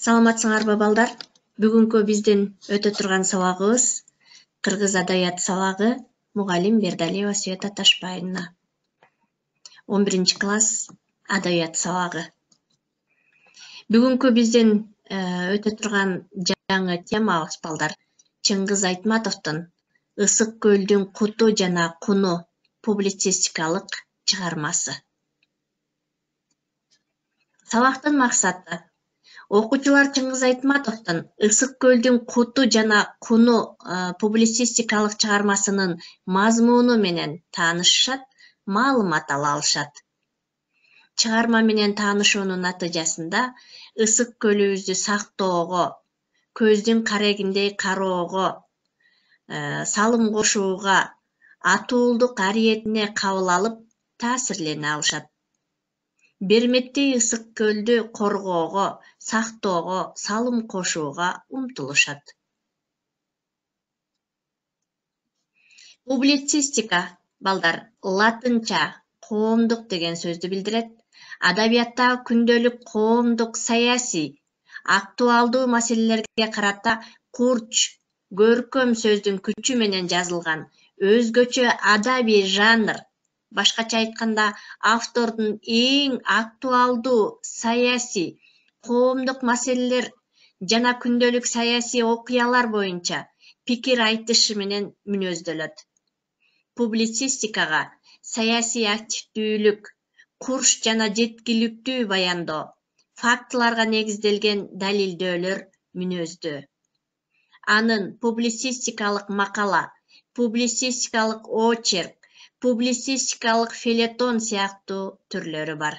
Саламатсыңарбы балдар? Бүгүнкү биздин өтө турган сабагыбыз кыргыз адабият сабагы мугалим Бердалиева Света Ташбайына. 11-класс адабият сабагы. Бүгүнкү биздин өтө турган жаңы темабыз балдар Чыңгыз Айтматовдун Ысык көлдүн куту жана куну публицистикалык чыгармасы. Сабактын максаты окуучулар Чыңгыз Айтматовдун Ысык көлдүн куту жана куну публицистикалык чыгармасынын мазмуну менен таанышышат, маалымат ала алышат. Чыгарма менен таанышуунун натыйжасында ысык көлүбүздү сактоого, көздүн карегиндей кароого, салым кошууга, атуулдук аракетине кабыл алып, таасирлене алышат. Берметтей ысык көлдү коргоого, сактоого, салым кошууга умтулушат. Публицистика балдар латынча коомдук деген сөздү билдирет. Адабияттагы күндөлүк коомдук саясий, актуалдуу маселелерге карата курч, көркөм сөздүн күчү менен жазылган өзгөчө адабий жанр. Башкача айтканда, автордун эң актуалдуу саясий, коомдук маселелер жана күндөлүк саясий окуялар боюнча пикир айтышы менен мүнөздөлөт. Публицистикага саясий активдүүлүк, курч жана жеткиликтүү баяндоо, фактыларга негизделген далилдөөлөр мүнөздүү. Анын публицистикалык макала, публицистикалык очерк, публицистикалык фельетон сыяктуу түрлөрү бар.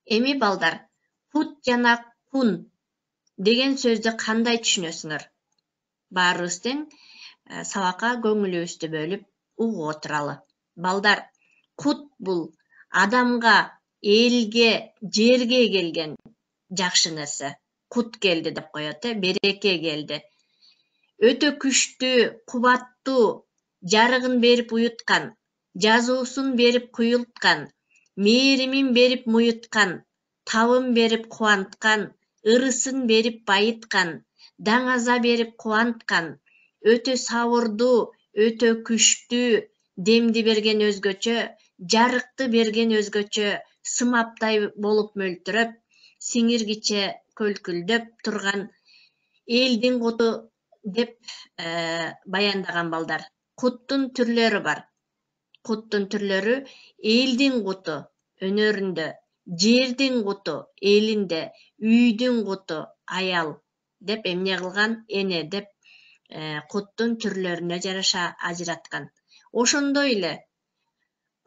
Эми балдар, кут жана кун деген сөздү кандай түшүнөсүңөр? Баарыбыз тең сабакка көңүлүбүздү бөлүп угуп отуралы. Балдар, кут бул адамга, элге, жерге келген жакшы нерсе. Кут келди деп коет, береке келди. Өтө күчтүү, кубаттуу, жарыгын берип уюткан, жазуусун берип куюлткан, мээримин берип муюткан, табын берип кубанткан, ырысын берип байыткан, даңаза берип кубанткан, өтө сабырдуу, өтө күчтүү, демди берген өзгөчө, жарыкты берген өзгөчө, сымаптай болуп мөлтүрөп, сиңиргиче көлкүлдөп турган элдин куту деп баяндаган балдар. Куттун түрлөрү бар. Куттун түрлөрү элдин куту өнөрүндө, жердин куту элинде, үйдүн куту аял деп эмне кылган эне деп куттун түрлөрүнө жараша ажыраткан. Ошондой эле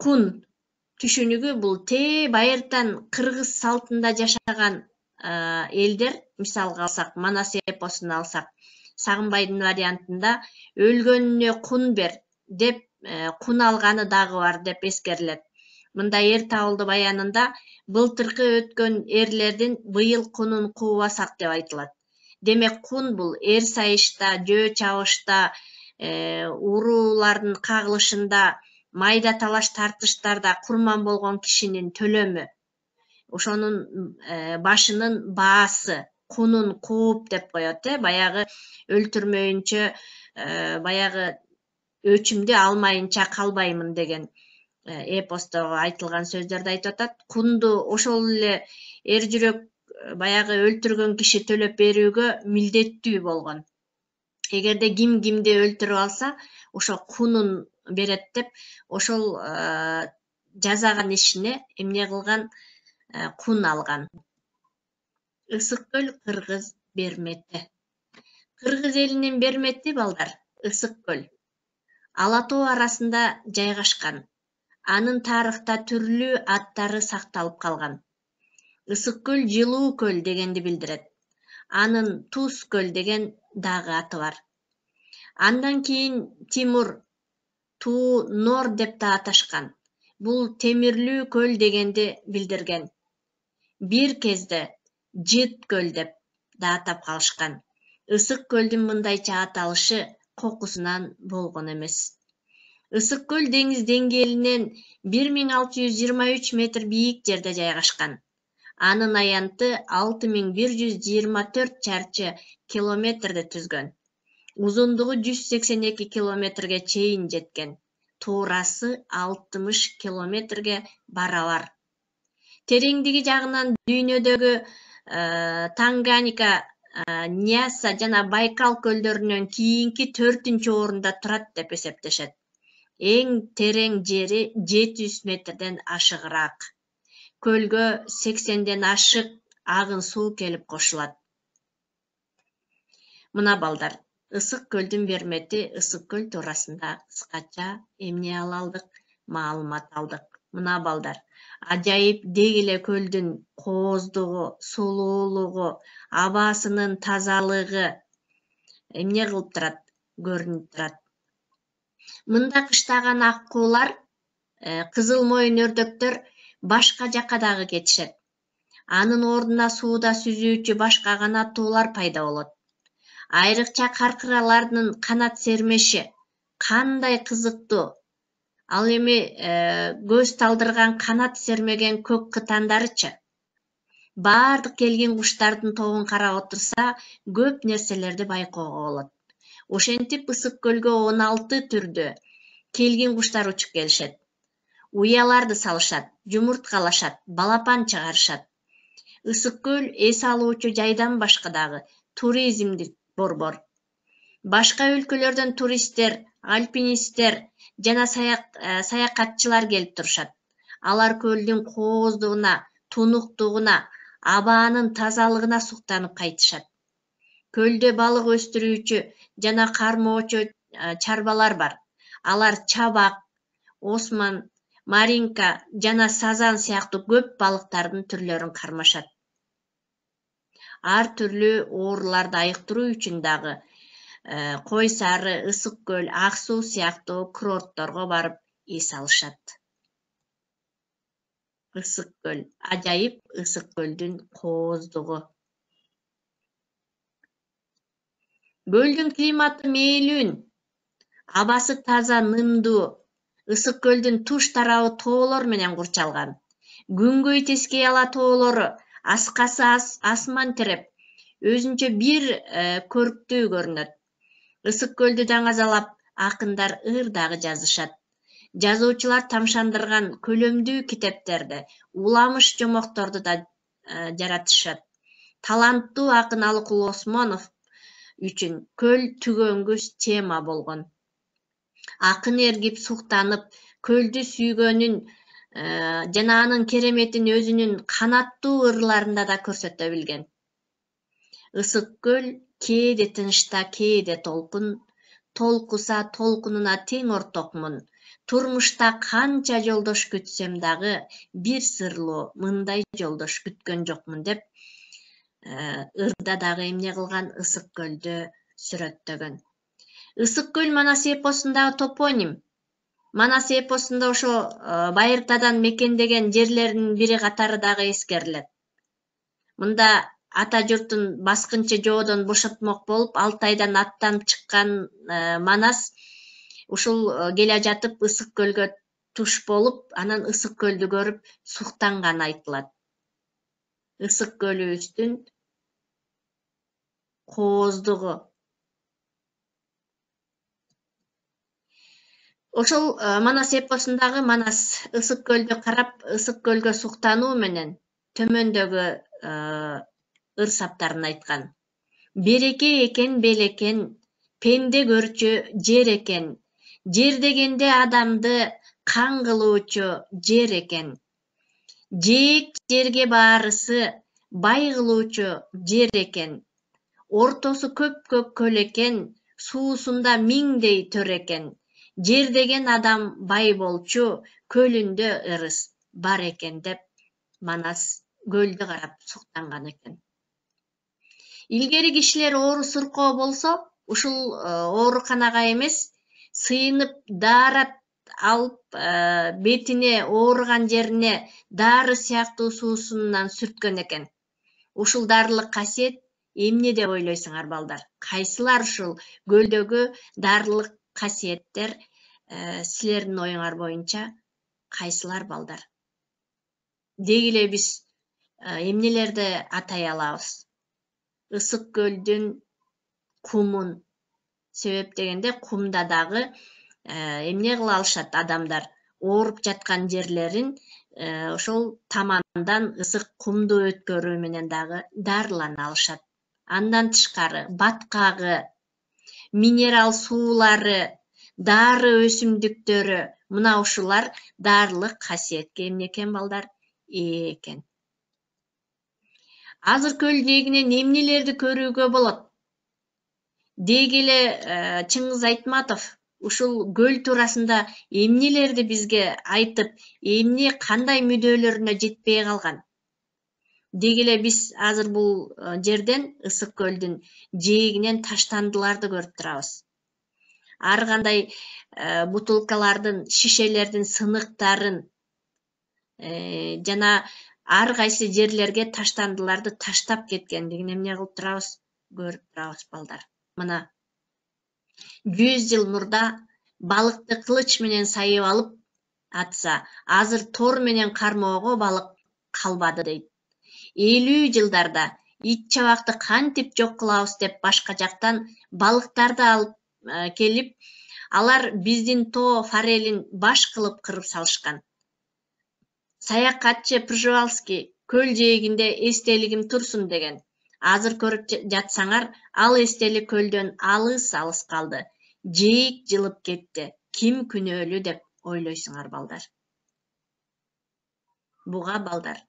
кун түшүнүгү бул тээ байыртан кыргыз салтында жашаган элдер, мисалга алсак, Манас эпосун алсак, Сагынбайдын вариантында өлгөнүнө кун бер деп кун алганы дагы бар деп эскерилет. Мында эр табылды баянында былтыркы өткөн эрлердин быйыл кунун куубасак деп айтылат. Демек кун бул эр сайышта, жөө чабышта, уруулардын кагылышында, майда талаш тартыштарда курман болгон кишинин төлөмү. Ошонун башынын баасы, кунун кууп деп коет, баягы өлтүрмөйүнчө, баягы өчүмдү алмайынча калбаймын деген эпостогу айтылган сөздөрдү айтып атат. Кунду ошол эле эр жүрөк баягы өлтүргөн киши төлөп берүүгө милдеттүү болгон. Эгерде ким кимди өлтүрүп алса, ошо кунун берет деп, ошол жасаган ишине эмне кылган, кун алган. Ысык көл кыргыз Бермети. Кыргыз элинин Бермети балдар, ысык көл. Ала тоо арасында жайгашкан. Анын тарыхта түрлүү аттары сакталып калган. Ысык көл жылуу көл дегенди билдирет. Анын Туз көл деген дагы аты бар. Андан кийин Тимур Туу Нор деп да аташкан. Бул темирлүү көл дегенди билдирген. Бир кезде Жыт көл деп да атап калышкан. Ысык көлдүн мындайча аталышы кокусунан болгон эмес. Ысык көл деңиз деңгээлинен 1623 метр бийик жерде жайгашкан. Анын аянты 6124 чарчы километрди түзгөн. Узундугу 182 километрге чейин жеткен. Туурасы 60 километрге барабар. Тереңдиги жагынан дүйнөдөгү Танганьика, Ньяса жана Байкал көлдөрүнөн кийинки 4-нчү орунда турат деп эсептешет. Эң терең жери 700 метрден ашыгыраак. Көлгө 80ден ашык агын суу келип кошулат. Мына балдар, Ысык көлдүн бермети, Ысык көл туурасында кыскача эмне ала алдык, маалымат алдык. Мына балдар, ажайып деги эле көлдүн кооздугу, сулуулугу, абасынын тазалыгы эмне кылып турат, көрүнүп турат. Мында кыштаган аккуулар, кызыл моюн өрдөктөр башка жакка дагы кетишет. Анын ордуна сууда сүзүүчү башка канаттуулар пайда болот. Айрыкча каркыралардын канат сермеши кандай кызыктуу. Ал эми көз талдырган канат сермеген көк кытандарычы. Бардык келген куштардын тобун карап отурса, көп нерселерди байкоого болот. Ошентип Ысык көлгө 16 түрдө келген куштар учуп келишет. Уяларды салышат, жумурткалашат, балапан чыгарышат. Ысык көл эс алуучу жайдан башка дагы туризмдик борбор. Башка өлкөлөрдөн туристтер, альпинисттер жана саякатчылар келип турушат. Алар көлдүн кооздугуна, тунуктугуна, абаанын тазалыгына суктанып кайтышат. Көлдө балык өстүрүүчү жана кармоочу чарбалар бар. Алар чабак, осман, маринка жана сазан сыяктуу көп балыктардын түрлөрүн кармашат. Ар түрлүү ооруларды айыктыруу үчүн дагы Кой Сары, Ысык көл, Ак суу сыяктуу курортторго барып эс алышат. Ысык көл, ажайып Ысык көлдүн кооздугу. Көлдүн климаты мээлүүн, абасы таза, нымдуу. Ысык көлдүн туш тарабы тоолор менен курчалган. Күнгөй Тескей ала тоолору аскасы асман тиреп, өзүнчө бир көрктүү көрүнөт. Ысык көлдү даңазалап акындар ыр дагы жазышат. Жазуучулар тамшандырган көлөмдүү китептерди, уламыш жомокторду да жаратышат. Таланттуу акын Алыкул Осмонов үчүн көл түгөнгүс тема болгон. Акын эргип, суктанып, көлдү сүйгөнүн жана анын кереметин өзүнүн канаттуу ырларында да көрсөтө билген. Ысык көл кээде тынчта, кээде толкун, толкуса толкунуна тең ортокмун. Турмушта канча жолдош күтсөм дагы бир сырлуу мындай жолдош күткөн жокмун деп ырда дагы эмне кылган, Ысык көлдү сүрөттөгөн. Ысык көл Манас эпосундагы топоним. Манас эпосунда ошо байыртадан мекендеген жерлеринин бири катары дагы эскерилет. Мында ата журтун баскынчы жоодон бошотмок болуп, Алтайдан аттанып чыккан Манас ушул келе жатып Ысык көлгө туш болуп, анан Ысык көлдү көрүп суктанганы айтылат. Ысык көлүбүздүн кооздугу. Ошол Манас эпосундагы Манас Ысык көлдү карап, Ысык көлгө суктануу менен төмөндөгү ыр саптарын айткан. Береке экен белекен, пенде көрчү жер экен. Жер дегенде адамды кан кылуучу жер экен. Жээк жерге баарысы бай кылуучу жер экен. Ортосу көк көл экен, суусунда миңдей төр экен. Жер деген адам бай болчу, көлүндө ырыс бар экен деп Манас көлдү карап суктанган экен. Илгери кишилер оору сыркоо болсо, ушул ооруканага эмес, сыйынып даарат алып, бетине, ооруган жерине дары сыяктуу суусунан сүрткөн экен. Ушул дарылык касиет эмне деп ойлойсуңар балдар? Кайсылар ушул көлдөгү дарылык касиеттер силердин оюңар боюнча кайсылар балдар? Деги эле биз эмнелерди атай алабыз? Ысык көлдүн кумун. Себеп дегенде кумда дагы эмне кыла алышат адамдар? Ооруп жаткан жерлерин ошол тамандан ысык кумду өткөрүү менен дагы дарылана алышат. Андан тышкары баткагы, минерал суулары, дары өсүмдүктөрү, мына ушулар дарылык касиетке эмне экен балдар? Ээ экен. Азыр көл жээгинен эмнелерди көрүүгө болот? Деги эле Чыңгыз Айтматов ушул көл туурасында эмнелерди бизге айтып, эмне кандай мүдөлөрүнө жетпей калган? Деги эле биз азыр бул жерден Ысык көлдүн жээгинен таштандыларды көрүп турабыз. Ар кандай бутылкалардын, шишелердин сыныктарын жана ар кайсы жерлерге таштандыларды таштап кеткендигин эмне кылып турабыз? Көрүп турабыз балдар. Мына 100 жыл мурда балыкты кылыч менен сайып алып атса, азыр тор менен кармоого балык калбады дейт. 50 жылдарда ит чабакты кантип жок кылабыз деп башка жактан балыктарды алып келип, алар биздин тоо форелин баш кылып кырып салышкан. Саякатчы Пржевальский көл жээгинде эстелигим турсун деген. Азыр көрүп жатсаңар, ал эстелик көлдөн алыс калды. Жээк жылып кетти. Ким күнөөлүү деп ойлойсуңар балдар? Буга балдар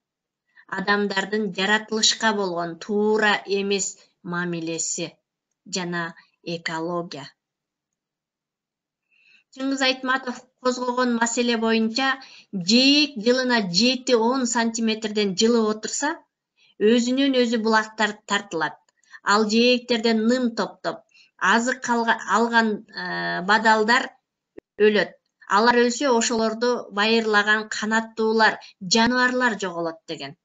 адамдардын жаратылышка болгон туура эмес мамилеси жана экология. Чыңгыз Айтматов козгогон маселе боюнча жээк жылына 7-10 сантиметрден жылып отурса, өзүнөн өзү булактар тартылат. Ал жээктерден ным топтоп, азык алган бадалдар өлөт. Алар өлсө, ошолорду байырлаган канаттуулар, жаныбарлар жоголот деген.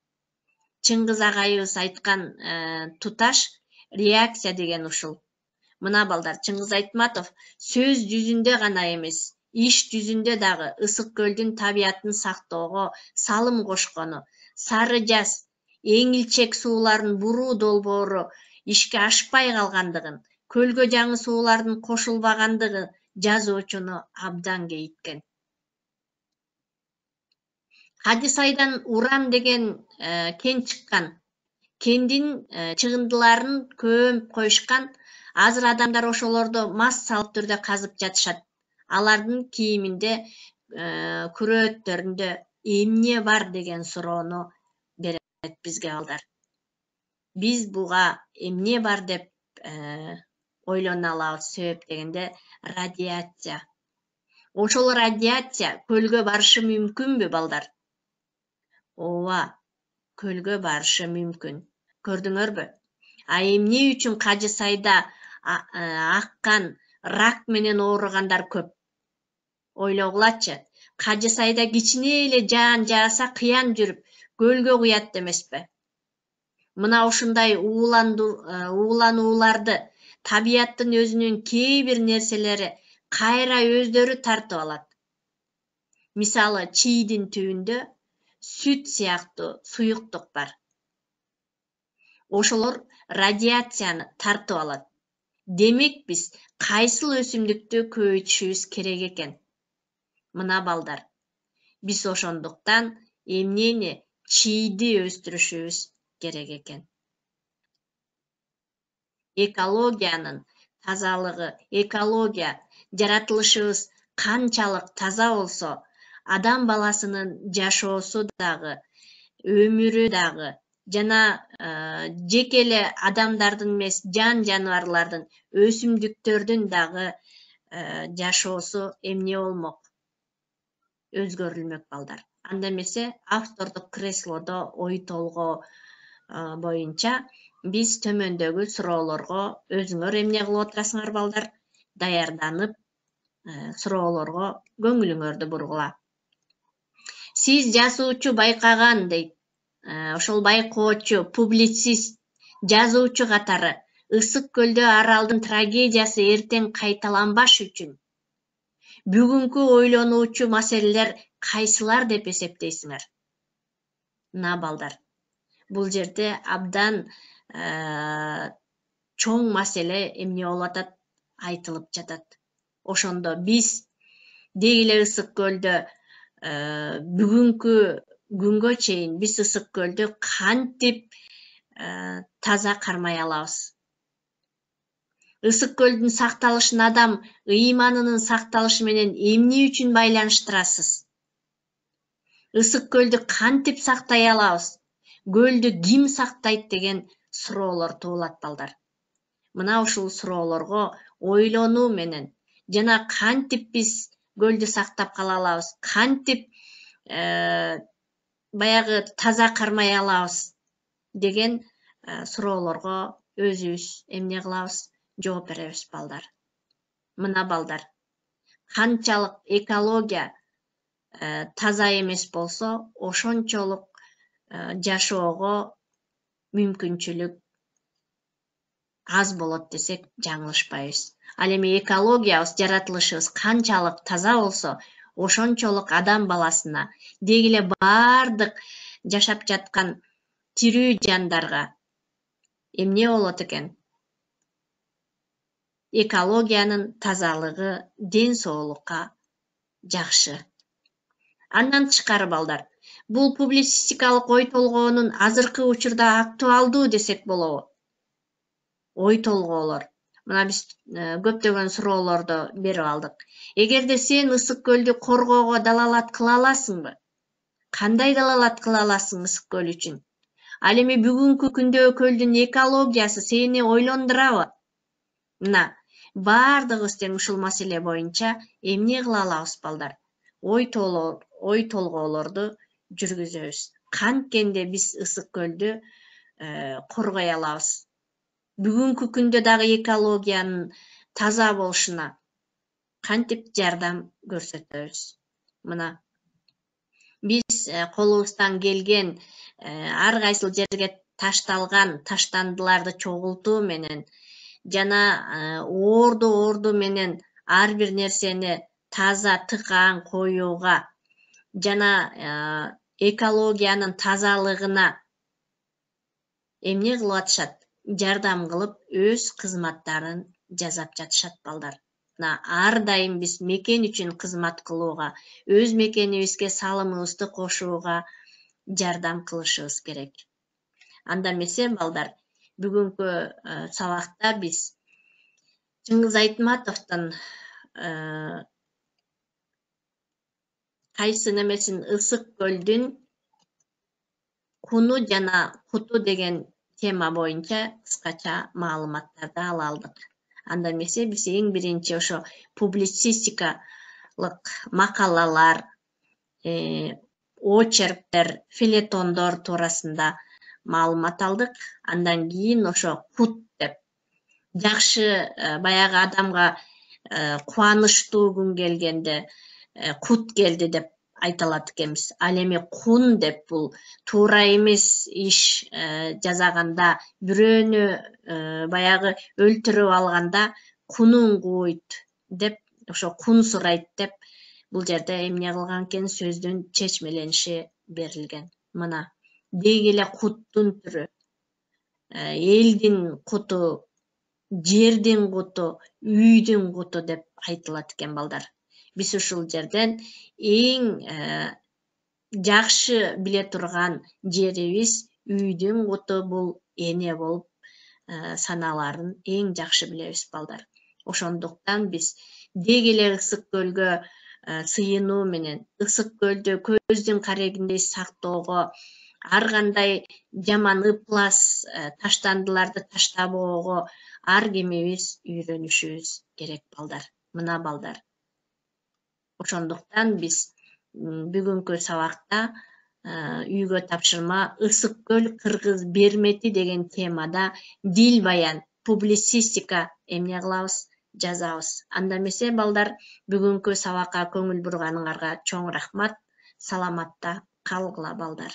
Чыңгыз агайыбыз айткан туташ реакция деген ушул. Мына балдар, Чыңгыз Айтматов сөз жүзүндө гана эмес, иш жүзүндө дагы Ысык көлдүн табиятын сактоого салым кошкону, Сары жаз, Эңилчек суулардын буруу долбоору ишке ашпай калгандыгын, көлгө жаңы суулардын кошулбагандыгы жазуучуну абдан кейиткен. Кадысайдан Уран деген кен чыккан. Кендин чыгындыларын көмүп коюшкан. Азыр адамдар ошолорду массалык түрдө казып жатышат. Алардын кийиминде, күрөөттөрүндө эмне бар деген суроону берет бизге балдар. Биз буга эмне бар деп ойлоно алабыз. Себеп дегенде радиация. Ошол радиация көлгө барышы мүмкүнбү балдар? Ооба, көлгө барышы мүмкүн. Көрдүңөрбү? А эмне үчүн Кажысайда аккан рак менен ооругандар көп? Ойлогулачы. Кажысайда кичине эле жаан жааса кыян жүрүп көлгө куят эмеспи? Мына ушундай ууланууларды табияттын өзүнүн кээ бир нерселери кайра өздөрү тартып алат. Мисалы, чийдин түбүндө сүт сыяктуу суюктук бар. Ошолор радиацияны тартып алат. Демек биз кайсыл өсүмдүктү көбөйтүшүбүз керек экен? Мына балдар, биз ошондуктан эмнени чийди өстүрүшүбүз керек экен. Экологиянын тазалыгы, экология жаратылышыбыз канчалык таза болсо, адам баласынын жашоосу дагы, өмүрү дагы жана жеке эле адамдардын эмес, жаныбарлардын, өсүмдүктөрдүн дагы жашоосу эмне болмок? Өзгөрүлмөк балдар. Анда эмесе автордук креслодо ой толгоо боюнча биз төмөндөгү суроолорго өзүңөр эмне кылып отурасыңар балдар? Даярданып суроолорго көңүлүңөрдү бургула. Сиз жазуучу байкаган дейт. Ошол байкоочу, публицист, жазуучу катары Ысык көлдө аралдын трагедиясы эртең кайталанбаш үчүн бүгүнкү ойлонуучу маселелер кайсылар деп эсептейсиңер? Мына балдар, бул жерде абдан чоң маселе эмне болуп атат айтылып жатат. Ошондо биз деги эле Ысык көлдө бүгүнкү күнгө чейин биз Ысык көлдү кантип таза кармай алабыз? Ысык көлдүн сакталышын адам ыйманынын сакталышы менен эмне үчүн байланыштырасыз? Ысык көлдү кантип сактай алабыз? Көлдү ким сактайт деген суроолор туулат балдар. Мына ушул суроолорго ойлонуу менен жана кантип биз көлдү сактап кала алабыз? Кантип баягы таза кармай алабыз деген суроолорго өзүбүз эмне кылабыз? Жооп беребиз балдар. Мына балдар, канчалык экология таза эмес болсо, ошончолук жашоого мүмкүнчүлүк аз болот десек жаңылышпайбыз. Ал эми экологиябыз, жаратылышыбыз канчалык таза болсо, ошончолук адам баласына, деги эле баардык жашап жаткан тирүү жандарга эмне болот экен? Экологиянын тазалыгы, ден соолукка жакшы. Андан тышкары балдар, бул публицистикалык ой толгоонун азыркы учурда актуалдуу десек болобу? Ой толгоолор. Мына биз көптөгөн суроолорду берип алдык. Эгерде сен Ысык көлдү коргоого далалат кыла аласыңбы? Кандай далалат кыла аласың Ысык көл үчүн? Ал эми бүгүнкү күндө көлдүн экологиясы сени ойлондурабы? Мына баардыгыбыз тең ушул маселе боюнча эмне кыла алабыз балдар? Ой толгоолорду жүргүзөбүз. Канткенде биз Ысык көлдү коргой алабыз? Бүгүнкү күндө дагы экологиянын таза болушуна кантип жардам көрсөтөбүз? Мына биз колубуздан келген ар кайсыл жерге ташталган таштандыларды чогултуу менен жана орду менен ар бир нерсени таза тыкаан коюуга жана экологиянын тазалыгына эмне кылып атышат? Жардам кылып өз кызматтарын жасап жатышат балдар. Мына ар дайым биз мекен үчүн кызмат кылууга, өз мекенибизге салымыбызды кошууга жардам кылышыбыз керек. Анда эмесе балдар, бүгүнкү сабакта биз Чыңгыз Айтматовдун кайсы немесин Ысык көлдүн куну жана куту деген тема боюнча кыскача маалыматтарды ала алдык. Анда эмесе биз эң биринчи ошо публицистикалык макалалар, очерктер, фельетондор туурасында маалымат алдык. Андан кийин ошо кут деп жакшы баягы адамга кубанычтуу күн келгенде кут келди деп айталат экенбиз. Ал эми кун деп бул туура эмес иш жасаганда, бирөөнү баягы өлтүрүп алганда кунуң кууйт деп, ошо кун сурайт деп бул жерде эмне кылган экен? Сөздүн чечмелениши берилген. Мына деги эле куттун түрү, элдин куту, жердин куту, үйдүн куту деп айтылат экен балдар. Биз ушул жерден эң жакшы биле турган жерибиз үйдүн куту бул эне болуп саналарын эң жакшы билебиз балдар. Ошондуктан биз деги эле Ысык көлгө сыйынуу менен, Ысык көлдү көздүн карегиндей сактоого, ар кандай жаман ыплас таштандыларды таштабоого ар кимибиз үйрөнүшүбүз керек балдар. Мына балдар. Ошондуктан биз бүгүнкү сабакта үйгө тапшырма Ысык көл кыргыз бермети деген темада дил баян, публицистика эмне кылабыз? Жазабыз. Анда эмесе балдар, бүгүнкү сабакка көңүл бурганыңарга чоң рахмат. Саламатта калгыла балдар.